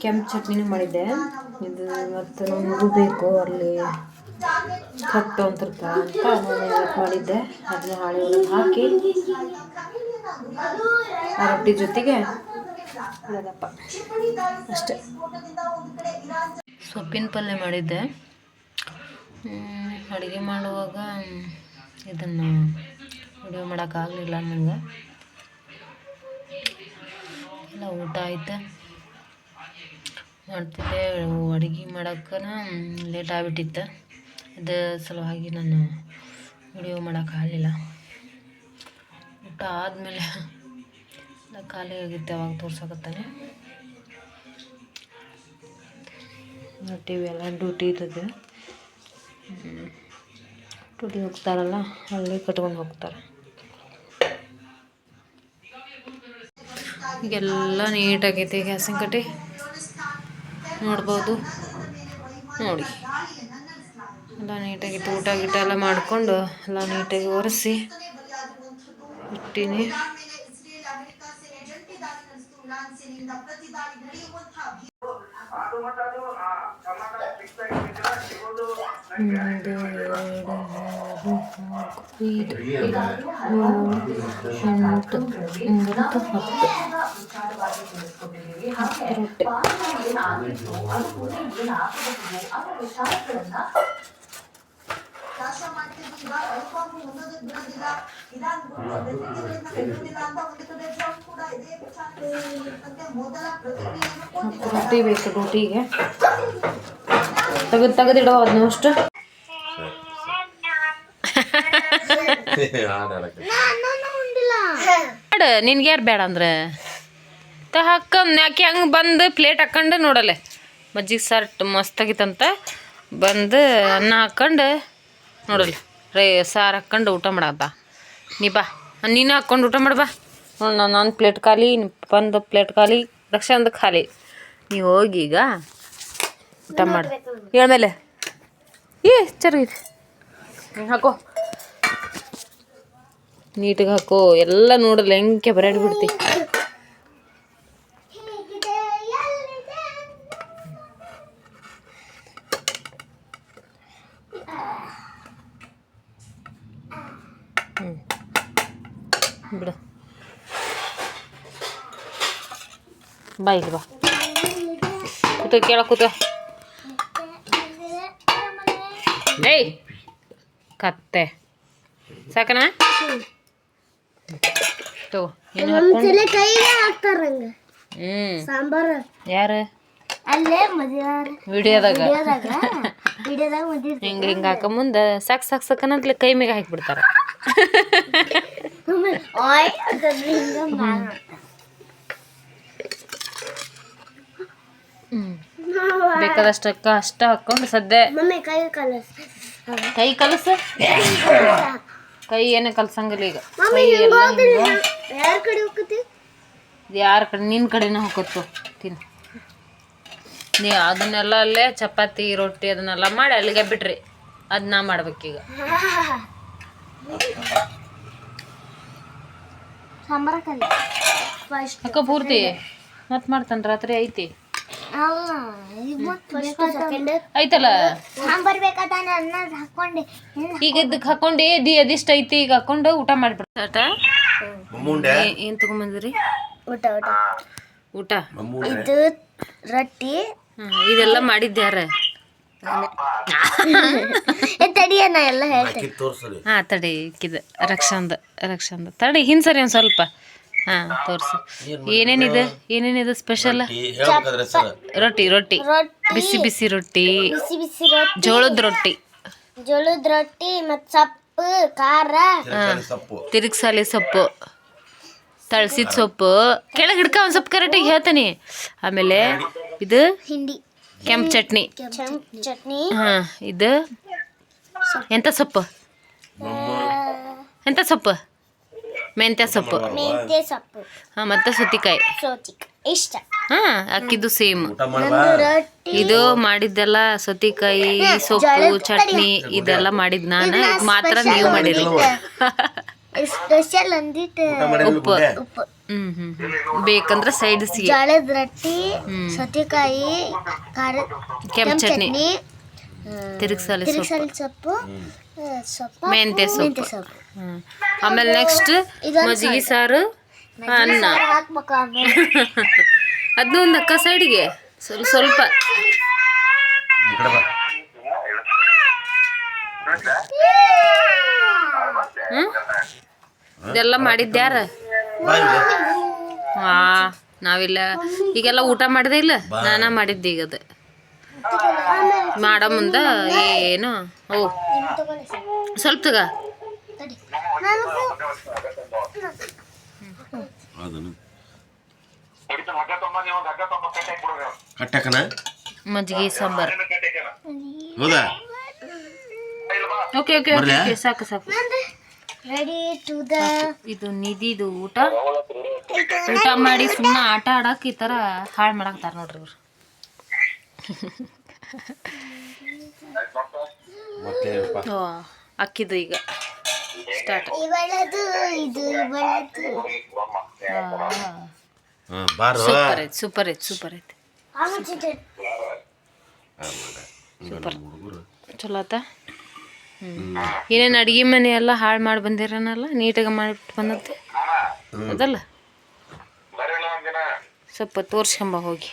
ಕೆಂಪು ಚಟ್ನಿನೂ ಮಾಡಿದ್ದೆ. ಇದು ಇವತ್ತು ನಮಗೂ ಬೇಕು, ಅಲ್ಲಿ ಕಟ್ಟು ಅಂತಿರ್ತಾರೆ ಅಂತ ನಾನು ಮಾಡಿದ್ದೆ. ಅದನ್ನ ಹಾಳೆ ಒಳಗೆ ಹಾಕಿ ಆ ರೊಟ್ಟಿ ಜೊತೆಗೆ ಅದಪ್ಪ ಅಷ್ಟೆ. ಸೊಪ್ಪಿನ ಪಲ್ಯ ಮಾಡಿದ್ದೆ. ಅಡುಗೆ ಮಾಡುವಾಗ ಇದನ್ನು ವಿಡಿಯೋ ಮಾಡೋಕ್ಕಾಗಲಿಲ್ಲ ನನಗೆ. ಎಲ್ಲ ಊಟ ಆಯ್ತು, ಮಾಡ್ತಿದ್ದೆ. ಅಡುಗೆ ಮಾಡೋಕ್ಕನ ಲೇಟ್ ಆಗಿಬಿಟ್ಟಿತ್ತು. ಇದು ಸಲುವಾಗಿ ನಾನು ವಿಡಿಯೋ ಮಾಡೋಕ್ಕಾಗಲಿಲ್ಲ. ಊಟ ಆದಮೇಲೆ ಎಲ್ಲ ಖಾಲಿ ಆಗಿತ್ತು, ಅವಾಗ ತೋರ್ಸಕತ್ತಾನೆ. ಟಿ ವಿ ಎಲ್ಲ ಡ್ಯೂಟಿ ಇರ್ತದೆ. ಡ್ಯೂಟಿ ಹೋಗ್ತಾರಲ್ಲ, ಅಲ್ಲಿ ಕಟ್ಕೊಂಡು ಹೋಗ್ತಾರೆ. ಈಗೆಲ್ಲ ನೀಟಾಗೈತಿ ಗ್ಯಾಸಿನ ಕಟ್ಟಿ, ನೋಡ್ಬೋದು. ನೋಡಿ ಎಲ್ಲ ನೀಟಾಗಿತ್ತು. ಊಟ ಗೀಟ ಎಲ್ಲ ಮಾಡಿಕೊಂಡು ಎಲ್ಲ ನೀಟಾಗಿ ಒರೆಸಿ ಇಟ್ಟೀನಿ. ಒಂದು 2 ರೊಟ್ಟಿ ಬೇಕು. ರೊಟ್ಟಿಗೆ ತೆಗೆದಿಡೋ ಅದನ್ನ ಅಷ್ಟು. ನಿನ್ಗೆ ಯಾರು ಬೇಡ ಅಂದ್ರೆ ಹಾಕೊಂಡು ಯಾಕೆ ಹಂಗೆ ಬಂದು ಪ್ಲೇಟ್ ಹಾಕೊಂಡು ನೋಡಲ್ಲ. ಮಜ್ಜಿಗೆ ಸಾರು ಮಸ್ತಾಗಿತ್ತಂತ ಬಂದು ಅನ್ನ ಹಾಕ್ಕೊಂಡು ನೋಡಲ್ಲ ಸಾರು ಹಾಕ್ಕೊಂಡು ಊಟ ಮಾಡತ್ತ. ನೀ ಬಾ, ನೀನು ಹಾಕ್ಕೊಂಡು ಊಟ ಮಾಡಿ ಬಾ. ನೋಡಿ, ನಾನು ಪ್ಲೇಟ್ ಖಾಲಿ, ಬಂದು ಪ್ಲೇಟ್ ಖಾಲಿ, ರಕ್ಷಾಂದು ಖಾಲಿ. ನೀವು ಹೋಗಿ ಈಗ ಊಟ ಮಾಡಿ ಹೇಳ್ಮೇಲೆ ಚೆನ್ನಾಗಿದೆ. ಹಾಕೋ, ನೀಟಿಗೆ ಹಾಕೋ. ಎಲ್ಲ ನೋಡಲ್ಲ ಹೆಂಗೆ ಬರಾಡ್ಬಿಡ್ತಿ. ಬಿಡು, ಬಾ ಇಲ್ಲಿ ಬಾ, ಕೂತ ಕೇಳ ಕೂತ. ಏಯ್ ಕತ್ತೆ ಸಾಕನಾ? ತಗೋ, ಏನು ಸಾಂಬಾರು ಯಾರು ವಿಡಿಯೋದಾಗ ಹಿಂಗೆ ಹಿಂಗೆ ಹಾಕ ಮುಂದೆ ಸಾಕು ಸಾಕು ಸಾಕನಂತಲೇ ಕೈ ಮೇಗೆ ಹಾಕಿಬಿಡ್ತಾರ. ಬೇಕಾದಷ್ಟಕ್ಕ ಅಷ್ಟ ಹಾಕೊಂಡು ಸದ್ಯ ಕೈ ಕಲಸ. ಕೈ ಏನೇ ಕಲ್ಸಂಗಿಲ್ಲ ಈಗ. ಯಾರ ಕಡೆ? ನಿನ್ನ ಕಡೆನ ಹೋಗತ್ತು ತಿನ್ನು. ನೀವು ಅದನ್ನೆಲ್ಲ ಅಲ್ಲೇ ಚಪಾತಿ ರೊಟ್ಟಿ ಅದನ್ನೆಲ್ಲ ಮಾಡಿ ಅಲ್ಲಿಗೆ ಬಿಟ್ರಿ. ಅದನ್ನ ಮಾಡ್ಬೇಕೀಗ. ಅಕ್ಕ ಪೂರ್ತಿ ಮತ್ತೆ ಮಾಡ್ತಾನೆ ರಾತ್ರಿ ಐತಿ ಐತಲ್ಲ. ಈಗ ಇದಕ್ಕೆ ಹಾಕೊಂಡು ಅದಿಷ್ಟ ಐತಿ. ಈಗ ಹಾಕೊಂಡು ಊಟ ಮಾಡಿಬಿಡ್ತ. ಏನ್ ತಗೊಂಬಂದ್ರಿ? ಊಟ ಇದು ರೊಟ್ಟಿ ಇದೆಲ್ಲ ಮಾಡಿದ್ಯಾರ? ಹಾ ತಡಿ, ಇಕ್ಕಿದ ರಕ್ಷಾಂದ ತಡಿ ಹಿಂಸರಿ ಒಂದು ಸ್ವಲ್ಪ. ಹಾ ತೋರ್ಸು. ಏನೇನಿದೆ ಸ್ಪೆಷಲ್? ರೊಟ್ಟಿ ಬಿಸಿ ಬಿಸಿ ರೊಟ್ಟಿ, ಜೋಳದ ರೊಟ್ಟಿ ಮತ್ತು ಸೊಪ್ಪು, ಖಾರ, ತಿರುಗ್ಸಾಲಿ ಸೊಪ್ಪು, ತಳ್ಸಿದ ಸೊಪ್ಪು. ಕೆಳಗೆ ಹಿಡ್ಕ ಒಂದು ಸೊಪ್ಪು ಕರೆಕ್ಟಾಗಿ ಹೇಳ್ತೀನಿ. ಆಮೇಲೆ ಇದು ಕೆಂಪು ಚಟ್ನಿ. ಹಾ, ಇದು ಎಂತ ಸೊಪ್ಪು? ಮೆಂತ್ಯ ಸೊಪ್ಪು. ಹಾಂ, ಮತ್ತು ಸೌತೆಕಾಯಿ ಇಷ್ಟ. ಹಾಂ, ಅಕ್ಕಿದ್ದು ಸೇಮ್. ಇದು ಮಾಡಿದ್ದೆಲ್ಲ ಸೌತೆಕಾಯಿ ಸೊಪ್ಪು ಚಟ್ನಿ ಇದೆಲ್ಲ ಮಾಡಿದ್ದು ನಾನು. ಇದು ಮಾತ್ರ ನೀವು ಮಾಡಿರಿ. ಸ್ಪೆಷಲ್ ಅಂದಿಟ್ಟು ಉಪ್ಪು ಉಪ್ಪು ಬೇಕಂದ್ರೆ ಸೈಡ್ಸ್ಗೆ ಜೋಳದ ರೊಟ್ಟಿ ಸೌತೆಕಾಯಿ ಖಾರ ಕೆಂಪು ಚಟ್ನಿ ಚಟ್ನಿ ತಿರುಗಿಸಲಿ ತಿರುಗಸಲಿ ಸೊಪ್ಪು ಮೆಂತ್ಯ ಮೆಂತ್ಯ ಸೊಪ್ಪು ಸೊಪ್ಪು ಆಮೇಲೆ ನೆಕ್ಸ್ಟ್ ಮಜ್ಜಿಗೆ ಸಾರು ಅನ್ನ ಹಾಕ್ಬೇಕು ಆಮೇಲೆ ಅದನ್ನೂ ಒಂದು ಅಕ್ಕ ಸೈಡ್ಗೆ ಸ್ವಲ್ಪ ಸ್ವಲ್ಪ ಇದೆಲ್ಲ ಮಾಡಿದ್ಯಾರ ನಾವಿಲ್ಲ ಈಗೆಲ್ಲ ಊಟ ಮಾಡಿದೆ ಇಲ್ಲ ನಾನಾ ಮಾಡಿದ್ದೆ ಈಗ ಅದು ಮಾಡೋ ಮುಂದೆ ಏನು ಓ ಸ್ವಲ್ಪ ತಗ ಮಜ್ಜಿಗೆ ಸಾಂಬಾರು ಓಕೆ ಓಕೆ ಓಕೆ ಸಾಕು ಸಾಕು ರೆಡಿ ಟು ದ ಇದು ನಿಧಿದು ಊಟ ಊಟ ಮಾಡಿ ಸುಮ್ಮನೆ ಆಟ ಆಡಕ್ಕೆ ಈ ಥರ ಹಾಳು ಮಾಡಾಕ್ತಾರ ನೋಡ್ರಿ ಇವ್ರು ಓ ಅಕ್ಕಿದು ಈಗ ಸ್ಟಾರ್ಟ್ ಇವಳದು ಇದು ಇವಳದು ಸೂಪರ್ ಐತಿ ಸೂಪರ್ ಐತಿ ಸೂಪರ್ ಐತಿ ಸೂಪರ್ ಚಲೋ ಆತ ಏನೇನು ಅಡುಗೆ ಮನೆ ಎಲ್ಲ ಹಾಳು ಮಾಡಿ ಬಂದಿರನಲ್ಲ ನೀಟಾಗಿ ಮಾಡಿಬಿಟ್ಟು ಬಂದತ್ತೆ ಅದಲ್ಲ ಸ್ವಲ್ಪ ತೋರ್ಸ್ಕೊಂಬ ಹೋಗಿ